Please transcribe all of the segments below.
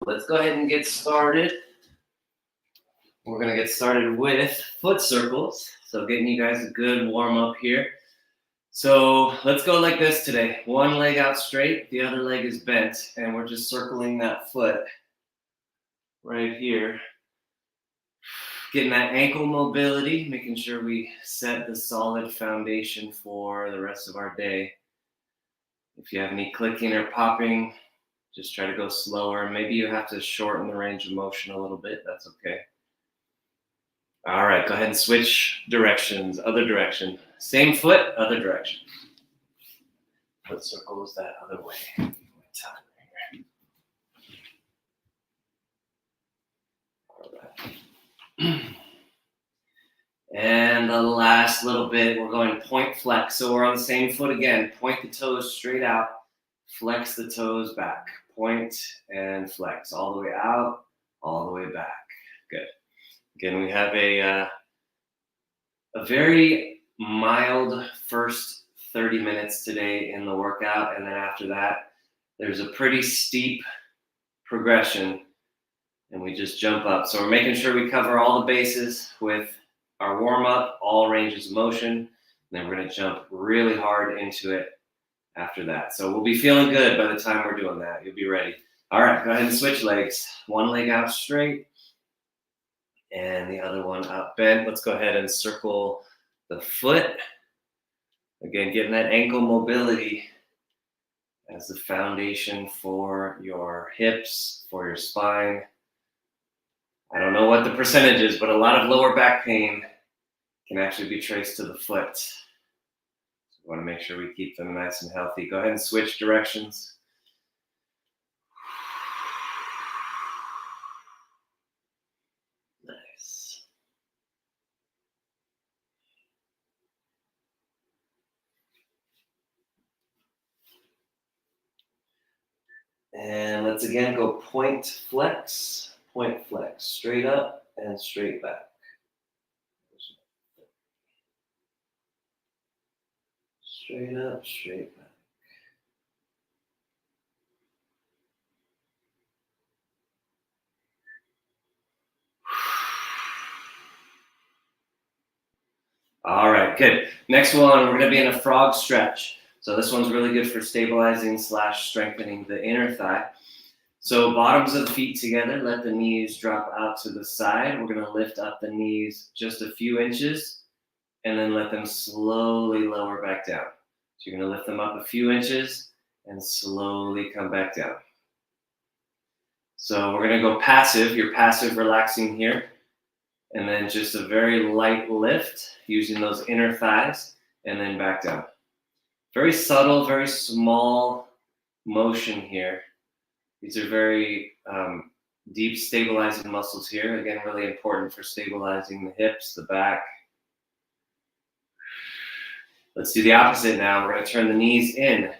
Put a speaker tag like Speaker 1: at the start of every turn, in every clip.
Speaker 1: Let's go ahead and get started. We're going to get started with foot circles. So getting you guys a good warm up here. So let's go like this today. One leg out straight, the other leg is bent, and we're just circling that foot right here. Getting that ankle mobility, making sure we set the solid foundation for the rest of our day. If you have any clicking or popping, just try to go slower. Maybe you have to shorten the range of motion a little bit. That's okay. All right, go ahead and switch directions. Other direction. Same foot, other direction. Foot circles that other way. All right. And the last little bit, we're going point flex. So we're on the same foot again. Point the toes straight out. Flex the toes back. Point and flex. All the way out, all the way back. Good. Again, we have a very mild first 30 minutes today in the workout. And then after that, there's a pretty steep progression. And we just jump up. So we're making sure we cover all the bases with our warm-up, all ranges of motion. And then we're going to jump really hard into it after that. So we'll be feeling good by the time we're doing that. You'll be ready. All right, go ahead and switch legs. One leg out straight and the other one out bent. Let's go ahead and circle the foot. Again, getting that ankle mobility as the foundation for your hips, for your spine. I don't know what the percentage is, but a lot of lower back pain can actually be traced to the foot. So we want to make sure we keep them nice and healthy. Go ahead and switch directions. Nice. And let's again go point flex, straight up and straight back. Straight up, straight back. All right, good. Next one, we're going to be in a frog stretch. So this one's really good for stabilizing / strengthening the inner thigh. So bottoms of the feet together, let the knees drop out to the side. We're going to lift up the knees just a few inches and then let them slowly lower back down. So you're going to lift them up a few inches and slowly come back down. So we're going to go passive. You're passive relaxing here. And then just a very light lift using those inner thighs and then back down. Very subtle, very small motion here. These are very deep stabilizing muscles here. Again, really important for stabilizing the hips, the back. Let's do the opposite now. We're going to turn the knees in.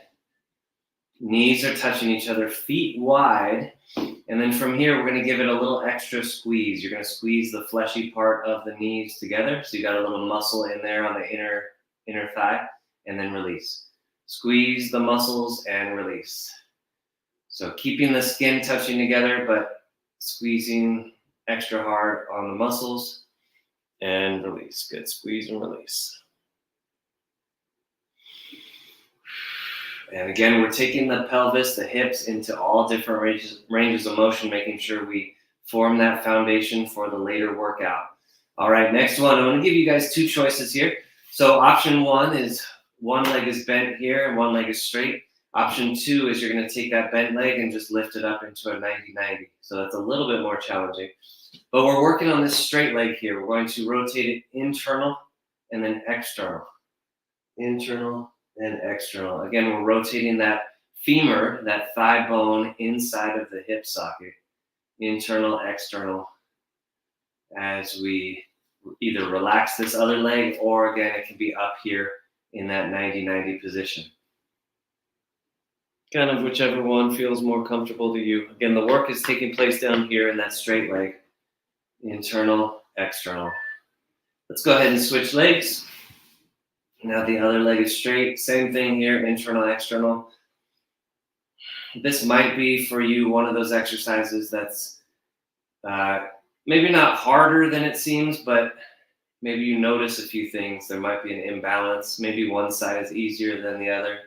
Speaker 1: Knees are touching each other, feet wide. And then from here, we're going to give it a little extra squeeze. You're going to squeeze the fleshy part of the knees together. So you got a little muscle in there on the inner thigh, and then release. Squeeze the muscles and release. So keeping the skin touching together, but squeezing extra hard on the muscles and release. Good, squeeze and release. And again, we're taking the pelvis, the hips into all different ranges of motion, making sure we form that foundation for the later workout. All right, next one. I'm going to give you guys two choices here. So option one is one leg is bent here and one leg is straight. Option two is you're going to take that bent leg and just lift it up into a 90-90. So that's a little bit more challenging. But we're working on this straight leg here. We're going to rotate it internal and then external. Internal and external. Again, we're rotating that femur, that thigh bone inside of the hip socket. Internal, external. As we either relax this other leg or again, it can be up here in that 90-90 position. Kind of whichever one feels more comfortable to you. Again, the work is taking place down here in that straight leg. Internal, external. Let's go ahead and switch legs. Now the other leg is straight. Same thing here, internal, external. this might be for you one of those exercises that's maybe not harder than it seems, but maybe you notice a few things. There might be an imbalance. Maybe one side is easier than the other.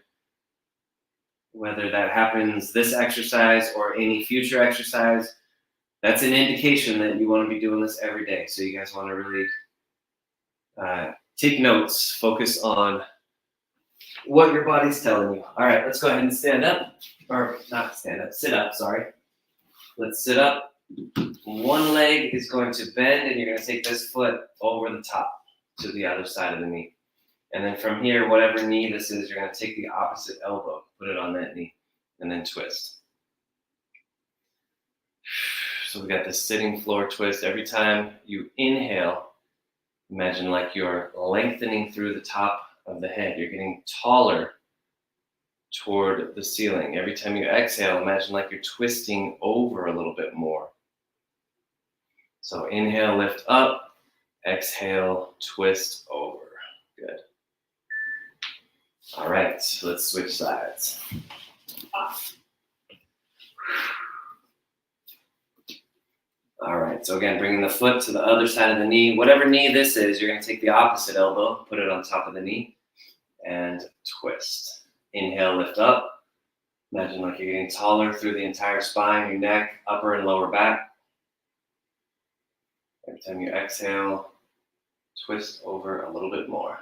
Speaker 1: Whether that happens this exercise or any future exercise, that's an indication that you want to be doing this every day. So you guys want to really take notes, focus on what your body's telling you. All right, let's go ahead and stand up, or not stand up, sit up, sorry. Let's sit up. One leg is going to bend, and you're going to take this foot over the top to the other side of the knee. And then from here, whatever knee this is, you're going to take the opposite elbow, put it on that knee, and then twist. So we got this sitting floor twist. Every time you inhale, imagine like you're lengthening through the top of the head. You're getting taller toward the ceiling. Every time you exhale, imagine like you're twisting over a little bit more. So inhale, lift up. Exhale, twist over. Good. All right, so let's switch sides. All right, so again, bringing the foot to the other side of the knee. Whatever knee this is, you're going to take the opposite elbow, put it on top of the knee, and twist. Inhale, lift up. Imagine like you're getting taller through the entire spine, your neck, upper and lower back. Every time you exhale, twist over a little bit more.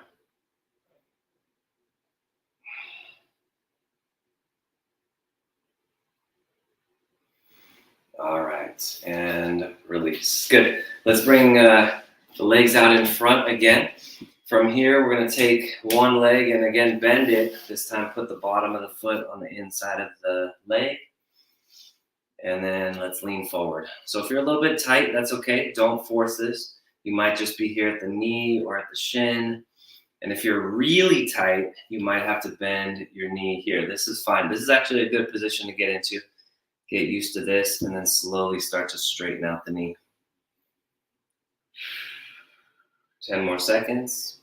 Speaker 1: All right, and release. Good. Let's bring the legs out in front again. From here, we're going to take one leg and again bend it. This time, put the bottom of the foot on the inside of the leg. And then let's lean forward. So if you're a little bit tight, that's okay. Don't force this. You might just be here at the knee or at the shin. And if you're really tight, you might have to bend your knee here. This is fine. This is actually a good position to get into. Get used to this and then slowly start to straighten out the knee. 10 more seconds.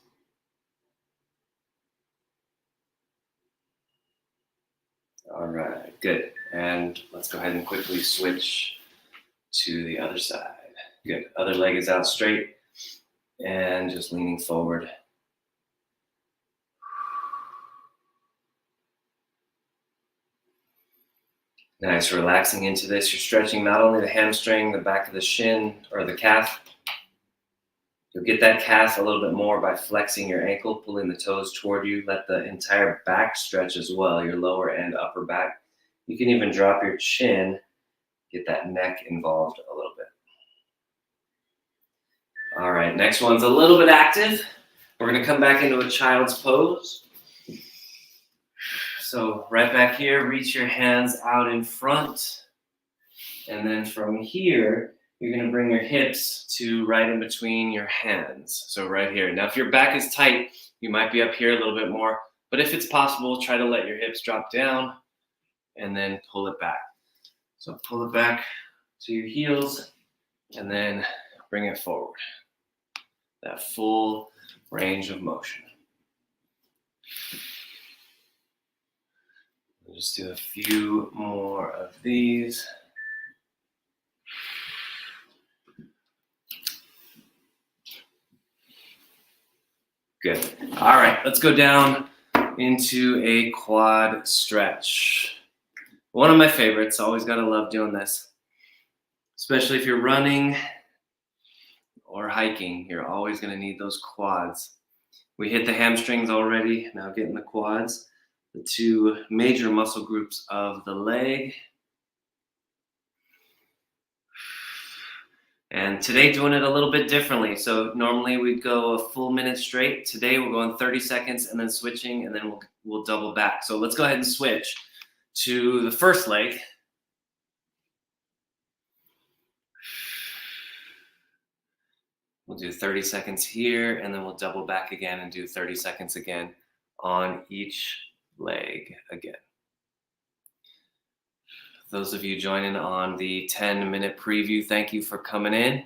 Speaker 1: All right, good. And let's go ahead and quickly switch to the other side. Good. Other leg is out straight and just leaning forward. Nice, relaxing into this. You're stretching not only the hamstring, the back of the shin, or the calf. You'll get that calf a little bit more by flexing your ankle, pulling the toes toward you. Let the entire back stretch as well, your lower and upper back. You can even drop your chin, get that neck involved a little bit. All right, next one's a little bit active. We're going to come back into a child's pose. So right back here, reach your hands out in front. And then from here, you're going to bring your hips to right in between your hands. So right here. Now, if your back is tight, you might be up here a little bit more. But if it's possible, try to let your hips drop down and then pull it back. So pull it back to your heels and then bring it forward. That full range of motion. We'll just do a few more of these. Good. All right, let's go down into a quad stretch. One of my favorites. Always gotta love doing this. Especially if you're running or hiking, you're always gonna need those quads. We hit the hamstrings already, now getting the quads. The two major muscle groups of the leg. And today doing it a little bit differently. So normally we'd go a full minute straight. Today we're going 30 seconds and then switching, and then we'll double back. So let's go ahead and switch to the first leg. We'll do 30 seconds here, and then we'll double back again and do 30 seconds again on each leg again. Those of you joining on the 10-minute preview, thank you for coming in.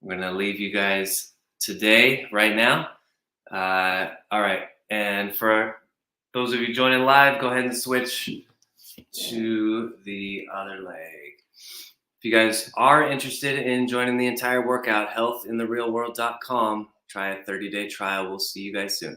Speaker 1: I'm going to leave you guys today, right now. All right. And for those of you joining live, go ahead and switch to the other leg. If you guys are interested in joining the entire workout, healthintherealworld.com. Try a 30-day trial. We'll see you guys soon.